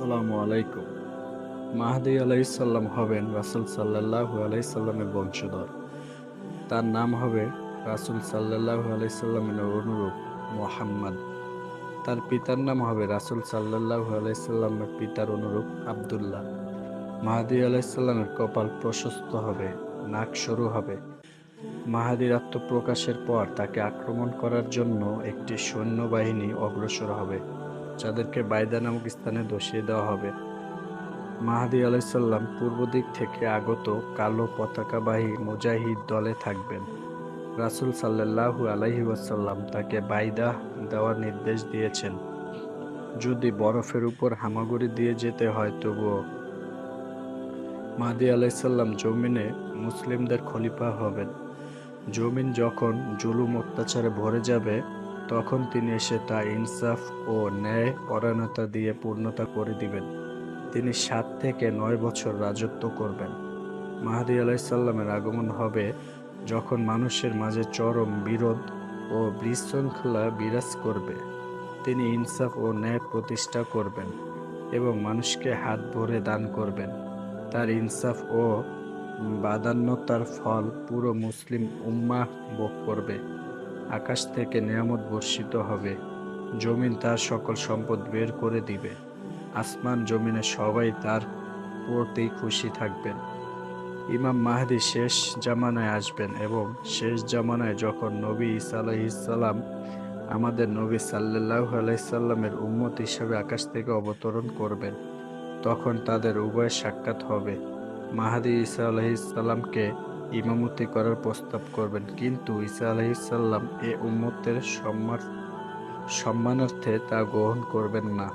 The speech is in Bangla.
আসসালামু আলাইকুম। মাহদী আলাইহিসসালাম হবেন রাসূল সাল্লাল্লাহু আলাইহি সাল্লামের বংশধর। তার নাম হবে রাসূল সাল্লাল্লাহু আলাইহি সাল্লামের অনুরূপ মুহাম্মদ। তার পিতার নাম হবে রাসূল সাল্লাল্লাহু আলাইহি সাল্লামের পিতার অনুরূপ আব্দুল্লাহ। মাহদী আলাইহিসসালামের কপাল প্রশস্ত হবে, নাক সরু হবে। মাহদীর আত্মপ্রকাশের পর তাকে আক্রমণ করার জন্য একটি সৈন্যবাহিনী অগ্রসর হবে, যাদেরকে বাইদা নামক স্থানে ধসিয়ে দেওয়া হবে। মাহদী আলাইসাল্লাম পূর্ব দিক থেকে আগত কালো পতাকাবাহী মুজাহিদ দলে থাকবেন। রাসূল সাল্লাল্লাহু আলাইহি ওয়াসাল্লাম তাকে বাইদাহ দেওয়ার নির্দেশ দিয়েছেন। যদি বরফের উপর হামাগুড়ি দিয়ে যেতে হয় তবুও। মাহদী আলাইসাল্লাম জমিনে মুসলিমদের খলিফা হবেন। জমিন যখন জুলুম অত্যাচারে ভরে যাবে, তখন তিনি এসে তা ইনসাফ ও ন্যায় পরায়ণতা দিয়ে পূর্ণতা করে দিবেন। তিনি ৭ থেকে ৯ বছর রাজত্ব করবেন। মাহদী আলাইসাল্লামের আগমন হবে যখন মানুষের মাঝে চরম বিরোধ ও বিশৃঙ্খলা বিরাজ করবে। তিনি ইনসাফ ও ন্যায় প্রতিষ্ঠা করবেন এবং মানুষকে হাত ভরে দান করবেন। তার ইনসাফ ও বাদান্যতার ফল পুরো মুসলিম উম্মাহ ভোগ করবে। আকাশ থেকে নেয়ামত বর্ষিত হবে, জমিন তার সকল সম্পদ বের করে দিবে। আসমান জমিনে সবাই তার প্রতি খুশি থাকবেন। ইমাম মাহদী শেষ জামানায় আসবেন এবং শেষ জামানায় যখন নবী ঈসা আলাইহিসসালাম আমাদের নবী সাল্লাল্লাহু আলাইহি সাল্লামের উম্মত হিসাবে আকাশ থেকে অবতরণ করবেন, তখন তাদের উভয়ের সাক্ষাৎ হবে। মাহদী ঈসা আলাইহিসসালামকে ইমামতি করার প্রস্তাব করবেন, কিন্তু ঈসা আলাইহিসসালাম এ উম্মতের সম্মানার্থে তা গ্রহণ করবেন না।